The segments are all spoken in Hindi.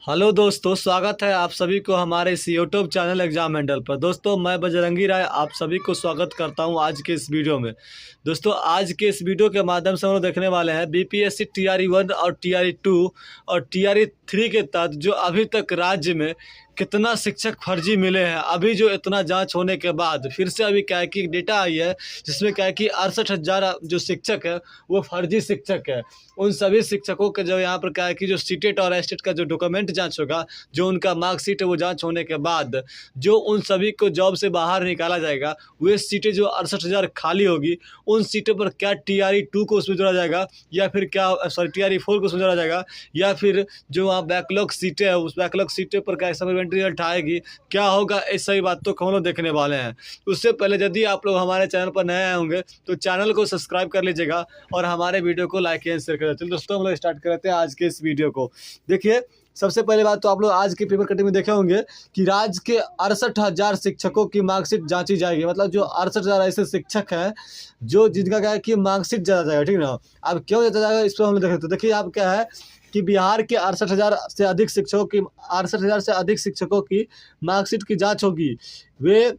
हेलो दोस्तों, स्वागत है आप सभी को हमारे इस यूट्यूब चैनल एग्जाम हैंडल पर। दोस्तों, मैं बजरंगी राय आप सभी को स्वागत करता हूं आज के इस वीडियो में। दोस्तों, आज के इस वीडियो के माध्यम से हम लोग देखने वाले हैं बीपीएससी टीआरई 1 और टीआरई 2 और टीआरई 3 के तहत जो अभी तक राज्य में कितना शिक्षक फर्जी मिले हैं। अभी जो इतना जांच होने के बाद फिर से अभी क्या है कि डेटा आई है जिसमें क्या है कि 68,000 जो शिक्षक है वो फर्जी शिक्षक है। उन सभी शिक्षकों के जो यहाँ पर क्या है कि जो सीटेट और एस्टेट का जो डॉक्यूमेंट जांच होगा, जो उनका मार्कशीट है वो जांच होने के बाद जो उन सभी को जॉब से बाहर निकाला जाएगा, वे सीटें जो 68,000 खाली होगी उन सीटों पर क्या टीआरई 2 को उसमें जोड़ा जाएगा या फिर क्या टीआरई 4 को उसमें जोड़ा जाएगा, या फिर जो वहाँ बैकलॉग सीटें है उस बैकलॉग सीटें पर क्या सप्लीमेंट्री रिजल्ट आएगी, क्या होगा, इस सभी बातों को हम लोग देखने वाले हैं। उससे पहले यदि आप लोग हमारे चैनल पर नए आए होंगे तो चैनल को सब्सक्राइब कर लीजिएगा और हमारे वीडियो को लाइक एंड शेयर कर। चलिए दोस्तों, हम लोग स्टार्ट करते हैं आज के इस वीडियो को। देखिए, सबसे पहले बात तो आप लोग आज के पेपर कटिंग में देखे होंगे कि राज्य के 68,000 शिक्षकों की मार्कशीट जांची जाएगी। मतलब जो 68,000 ऐसे शिक्षक हैं जो जिनका क्या है कि मार्कशीट जांचा जाएगा, ठीक ना। अब क्यों जांचा जाएगा इस पर हम लोग देखें तो देखिए, आप क्या है कि बिहार के 68,000 से अधिक शिक्षकों की मार्कशीट की जांच होगी। वे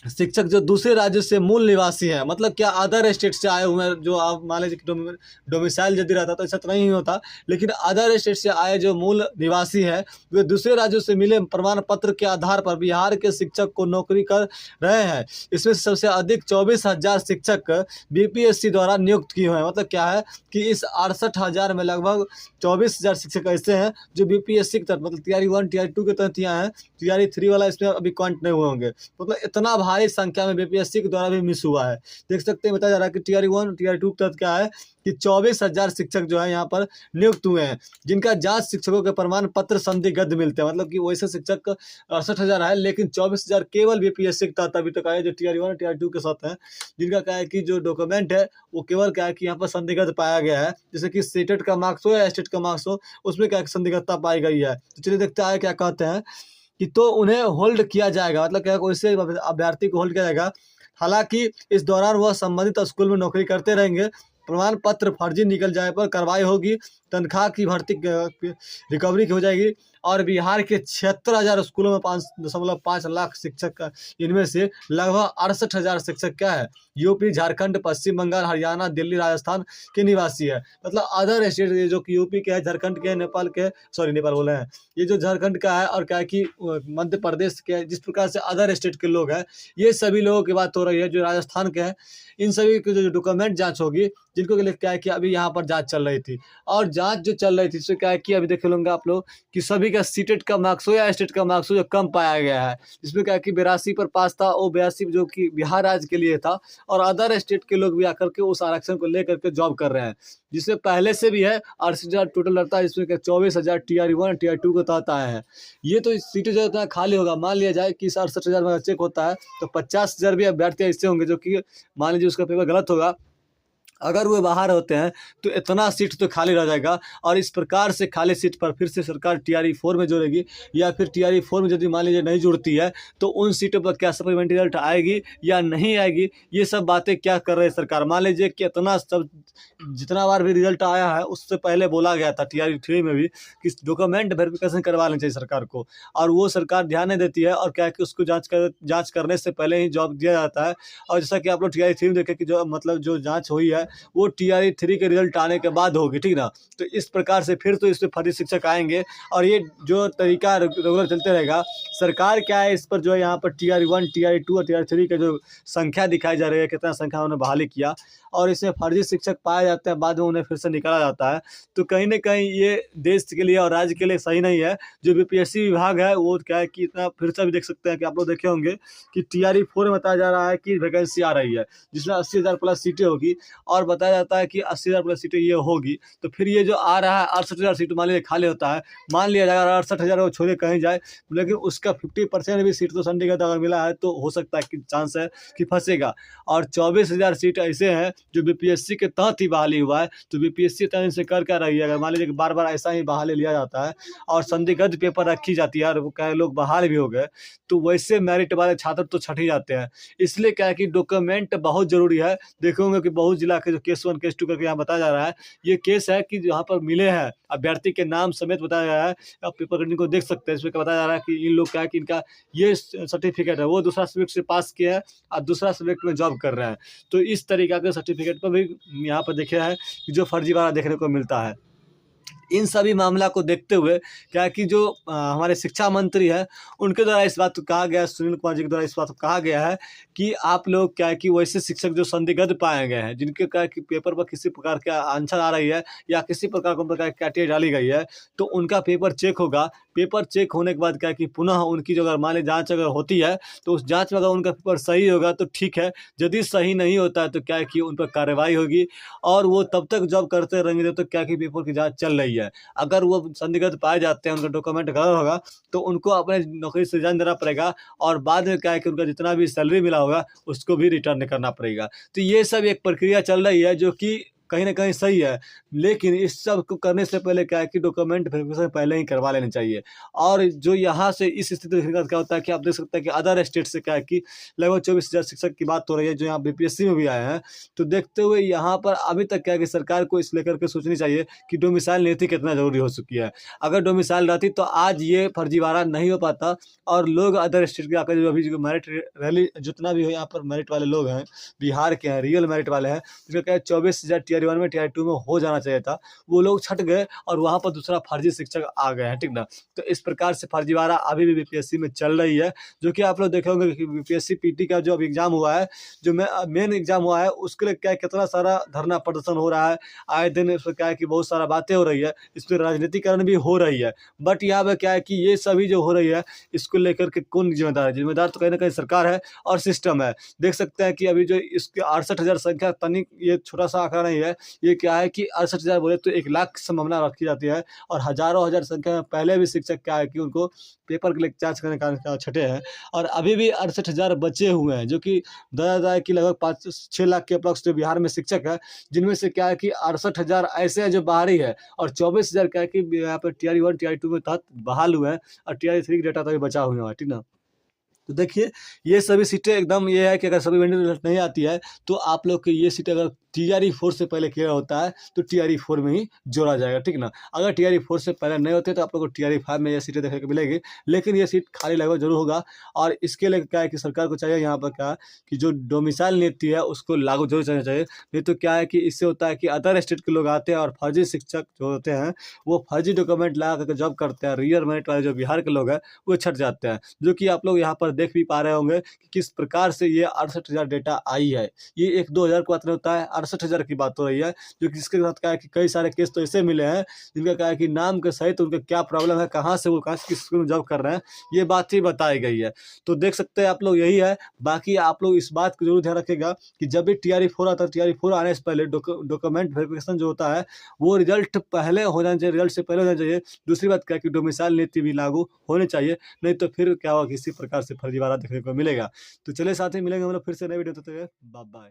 शिक्षक जो दूसरे राज्य से मूल निवासी हैं, मतलब क्या अदर स्टेट से आए हुए हैं, जो आप मान लीजिए कि डोमिसाइल यदि रहता तो ऐसा तो नहीं होता, लेकिन अदर स्टेट से आए जो मूल निवासी हैं वे दूसरे राज्यों से मिले प्रमाण पत्र के आधार पर बिहार के शिक्षक को नौकरी कर रहे हैं। इसमें से सबसे अधिक 24,000 शिक्षक बीपीएससी द्वारा नियुक्त किए हुए हैं। मतलब क्या है कि इस 68,000 में लगभग 24,000 शिक्षक ऐसे हैं जो बीपीएससी के तहत, मतलब टीआरई 1 टीआरई 2 के तहत यहाँ हैं। टीआरई 3 वाला इसमें अभी काउंट नहीं हुए होंगे। मतलब इतना भारी संख्या में बीपीएससी के द्वारा भी मिस हुआ है। देख सकते हैं, बताया जा रहा है कि टीआरई 1 टीआरई 2 के तहत क्या है कि 24,000 शिक्षक जो है यहाँ पर नियुक्त हुए हैं, जिनका जांच शिक्षकों के प्रमाण पत्र संदिग्ध मिलते हैं। मतलब कि वैसे शिक्षक 68,000 है, लेकिन 24,000 केवल बीपीएससी के तहत अभी तक आए जो टीआरई 1 टीआरई 2 के साथ हैं, जिनका क्या है कि जो डॉक्यूमेंट है वो केवल क्या है कि यहाँ पर संदिग्ध पाया गया है। जैसे कि सीटेट का मार्क्स हो या एस्टेट का मार्क्स हो, उसमें क्या संदिग्धता पाई गई है। तो चलिए देखते हैं क्या कहते हैं कि तो उन्हें होल्ड किया जाएगा। मतलब क्या वैसे अभ्यर्थी को होल्ड किया जाएगा। हालांकि इस दौरान वह संबंधित स्कूल में नौकरी करते रहेंगे। प्रमाण पत्र फर्जी निकल जाए पर कार्रवाई होगी, तनख्वाह की भर्ती रिकवरी की हो जाएगी। और बिहार के 76,000 स्कूलों में 5.5 लाख शिक्षक, इनमें से लगभग 68,000 शिक्षक क्या है यूपी, झारखंड, पश्चिम बंगाल, हरियाणा, दिल्ली, राजस्थान के निवासी है। मतलब अदर स्टेट जो कि यूपी के है, झारखंड के है, नेपाल के, सॉरी नेपाल बोले हैं, ये जो झारखंड का है और क्या है कि मध्य प्रदेश के, जिस प्रकार से अदर स्टेट के लोग हैं, ये सभी लोगों की बात हो रही है जो राजस्थान के हैं। इन सभी की जो डॉक्यूमेंट जांच होगी, जिनको के लिए क्या है कि अभी यहाँ पर जांच चल रही थी। और जांच जो चल रही थी इसमें क्या है कि अभी देख लूँगा आप लोग कि सभी का सीटेट का मार्क्स हो या स्टेट का मार्क्स हो जो कम पाया गया है। इसमें क्या है कि 82 पर पास था, वो 82 जो कि बिहार राज्य के लिए था, और अदर स्टेट के लोग भी आकर के उस आरक्षण को लेकर के जॉब कर रहे हैं, जिसमें पहले से भी है 68,000 टोटल लगता है, जिसमें 24,000 टीआरई 1 टीआरई 2 के तहत आए हैं। ये तो सीटें जो होता है खाली होगा, मान लिया जाए कि 68,000 में चेक होता है तो 50,000 भी अभ्यर्थी ऐसे होंगे जो कि मान लीजिए उसका पेपर गलत होगा, अगर वो बाहर होते हैं तो इतना सीट तो खाली रह जाएगा। और इस प्रकार से खाली सीट पर फिर से सरकार टीआरई 4 में जोड़ेगी, या फिर टीआरई 4 में यदि मान लीजिए नहीं जुड़ती है तो उन सीटों पर क्या सप्लीमेंट्री रिजल्ट आएगी या नहीं आएगी, ये सब बातें क्या कर रही है सरकार। मान लीजिए कि इतना सब जितना बार भी रिजल्ट आया है उससे पहले बोला गया था टीआरई 3 में भी कि डॉक्यूमेंट वेरिफिकेशन करवा लेना चाहिए सरकार को, और वो सरकार ध्यान नहीं देती है और क्या है कि उसको जाँच करने से पहले ही जॉब दिया जाता है। और जैसा कि आप लोग टीआरई 3 में देखें कि जो मतलब जो जाँच हुई है वो टीआरई 3 के रिजल्ट आने के बाद होगी, ठीक ना। तो इस प्रकार से फिर तो इसमें फर्जी शिक्षक आएंगे और ये जो तरीका रेगुलर चलते रहेगा। सरकार क्या है इस पर जो है यहाँ पर टीआरई 1 टीआरई 2 और टीआरई 3 का जो संख्या दिखाई जा रही है, कितना संख्या उन्होंने बहाली किया, और इसमें फर्जी शिक्षक पाए जाते हैं, बाद में उन्हें फिर से निकाला जाता है। तो कहीं ना कहीं ये देश के लिए और राज्य के लिए सही नहीं है। जो बीपीएससी विभाग है वो क्या है कि इतना फिर से भी देख सकते हैं कि आप लोग देखे होंगे कि टीआरई 4 में बताया जा रहा है कि वैकेंसी आ रही है जिसमें 80,000 प्लस सीटें होगी, और बताया जाता है कि 80,000 प्लस सीटें ये होगी। तो फिर ये जो आ रहा है 68,000 सीट मान लीजिए खाली होता है, मान लिया जाएगा 68,000 को छोड़े कहीं जाए, लेकिन उसका 50% भी सीट तो चंडीगढ़ अगर मिला है तो हो सकता है कि चांस है कि फंसेगा। और 24,000 सीट ऐसे हैं जो बीपीएससी के तहत ही बहाली हुआ है। तो बीपीएससी तहत से कर क्या रही है, अगर मान लीजिए कि बार बार ऐसा ही बहाली लिया जाता है और संदिग्ध पेपर रखी जाती है और वो क्या लोग बहाल भी हो गए, तो वैसे मेरिट वाले छात्र तो छट ही जाते हैं। इसलिए क्या है कि डॉक्यूमेंट बहुत जरूरी है। देखोगे कि बहुत जिला के के जो केस 1 केस 2 करके यहाँ बताया जा रहा है, ये केस है कि जहाँ पर मिले हैं, अभ्यर्थी के नाम समेत बताया गया है। आप पेपर कटिंग को देख सकते हैं, इसमें क्या बताया जा रहा है कि इन लोग क्या है कि इनका ये सर्टिफिकेट है, वो दूसरा सब्जेक्ट से पास किया है और दूसरा सब्जेक्ट में जॉब कर रहे हैं। तो इस तरीका के सर्टिफिकेट पर भी यहाँ पर देखा है कि जो फर्जीवाड़ा देखने को मिलता है। इन सभी मामला को देखते हुए क्या है कि जो हमारे शिक्षा मंत्री हैं, उनके द्वारा इस बात को कहा गया है, सुनील कुमार जी के द्वारा इस बात को कहा गया है कि आप लोग क्या है कि वैसे शिक्षक जो संदिग्ध पाए गए हैं, जिनके क्या है कि पेपर पर किसी प्रकार का आंसर आ रही है या किसी प्रकार की कैटेगरी डाली गई है, तो उनका पेपर चेक होगा। पेपर चेक होने के बाद क्या है कि पुनः उनकी जो अगर मान ली जाँच अगर होती है, तो उस जाँच में अगर उनका पेपर सही होगा तो ठीक है, यदि सही नहीं होता है तो क्या है कि उन पर कार्रवाई होगी और वो तब तक जॉब करते रहेंगे जब तक क्या है कि पेपर की जाँच चल रही है। अगर वो संदिग्ध पाए जाते हैं, उनका डॉक्यूमेंट गलत होगा, तो उनको अपने नौकरी से रिज़ाइन देना पड़ेगा और बाद में क्या है कि उनका जितना भी सैलरी मिला होगा, उसको भी रिटर्न करना पड़ेगा। तो ये सब एक प्रक्रिया चल रही है जो कि कहीं न कहीं सही है, लेकिन इस सब को करने से पहले क्या है कि डॉक्यूमेंट वेरिफिकेशन पहले ही करवा लेनी चाहिए। और जो यहाँ से इस स्थिति में देखने के बाद क्या होता है कि आप देख सकते हैं कि अदर स्टेट से क्या है कि लगभग 24,000 शिक्षक की बात हो रही है, जो यहाँ बीपीएससी में भी आए हैं। तो देखते हुए यहाँ पर अभी तक क्या है कि सरकार को इस लेकर के सोचनी चाहिए कि डोमिसाइल नीति कितना ज़रूरी हो चुकी है। अगर डोमिसाइल रहती तो आज ये फर्जीवाड़ा नहीं हो पाता और लोग अदर स्टेट के आकर जो अभी जो मेरिट रैली जितना भी हो यहाँ पर मेरिट वाले लोग हैं, बिहार के हैं, रियल मेरिट वाले हैं, जिनका क्या है 24,000 टियर 1 में टियर 2 में हो जाना चाहिए था। वो लोग छँट गए और वहाँ पर दूसरा फर्जी शिक्षक आ गए हैं, ठीक ना? तो इस प्रकार से फर्जीवाड़ा अभी भी बीपीएससी में चल रही है, जो कि आप लोग देखे होंगे कि बीपीएससी पीटी का जो अभी एग्ज़ाम हुआ है, जो मेन एग्ज़ाम हुआ है, उसके लिए क्या है कितना सारा धरना प्रदर्शन हो रहा है। आए दिन इसमें क्या है कि बहुत सारा बातें हो रही है, इसमें राजनीतिकरण भी हो रही है। बट यहाँ पे क्या है कि ये सभी जो हो रही है, इसको लेकर के कौन ज़िम्मेदार है? ज़िम्मेदार तो कहीं न कहीं सरकार है और सिस्टम है। देख सकते हैं कि अभी जो इसके 68,000 संख्या तनिक ये छोटा-सा आंकड़ा नहीं है। ये क्या है कि 68,000 बोले तो 1 लाख की संभावना रखी जाती है और हज़ारों हज़ार संख्या में पहले भी शिक्षक क्या है कि उनको पेपर के लिए जाँच करने का छँटे हैं और अभी भी 68,000 बचे हुए हैं, जो कि बताया जाता है कि लगभग 5-6 लाख के अप्रॉक्स जो बिहार में शिक्षक है, जिनमें से क्या है कि 68,000 ऐसे हैं जो बाहरी है और 24,000 क्या है कि यहाँ पे टीआरई 1, टीआरई 2 में तहत बहाल हुए हैं और टीआरई 3 की डेटा तो अभी बचा हुआ है, ठीक ना? तो देखिए, ये सभी सीटें एकदम ये है कि अगर सभी वेंडर रिजल्ट नहीं आती है, तो आप लोग की ये सीटें अगर टीआरई 4 से पहले क्लियर होता है, तो टीआरई 4 में ही जोड़ा जाएगा, ठीक ना? अगर टीआरई 4 से पहले नहीं होते, तो आप लोग को टीआरई 5 में ये सीटें देखने को मिलेगी, लेकिन ये सीट खाली लगभग ज़रूर होगा और इसके लिए क्या है कि सरकार को चाहिए यहाँ पर क्या कि जो डोमिसाइल नीति है, उसको लागू ज़रूर करना चाहिए। नहीं तो क्या है कि इससे होता है कि अदर स्टेट के लोग आते हैं और फर्जी शिक्षक जो होते हैं, वो फर्जी डॉक्यूमेंट ला कर के जॉब करते हैं। रियल मेरिट वाले जो बिहार के लोग हैं, वो छँट जाते हैं, जो कि आप लोग यहाँ पर देख भी पा रहे होंगे कि किस प्रकार से ये 68,000 डेटा आई है। ये 1-2 हज़ार की बात नहीं होता है, 68,000 की बात हो रही है, जो कि इसके साथ क्या है कि कई सारे केस तो ऐसे मिले हैं, जिनका क्या है कि नाम के सहित उनका क्या प्रॉब्लम है, कहाँ से वो किस स्कूल में जॉब कर रहे हैं, ये बात ही बताई गई है। तो देख सकते हैं आप लोग यही है, बाकी आप लोग इस बात को ज़रूर ध्यान रखिएगा कि जब भी टीआरई 4 आता है, टीआरई 4 आने से पहले डॉक्यूमेंट वेरिफिकेशन जो होता है, वो रिज़ल्ट पहले हो जाना चाहिए, रिज़ल्ट से पहले हो जाना चाहिए। दूसरी बात क्या है कि डोमिसाइल नीति भी लागू होनी चाहिए, नहीं तो फिर क्या होगा, किसी प्रकार से फर्जीवाड़ा देखने को मिलेगा। तो चलिए साथ ही मिलेंगे हम लोग फिर से नए वीडियो, तब तक के लिए बाय बाय।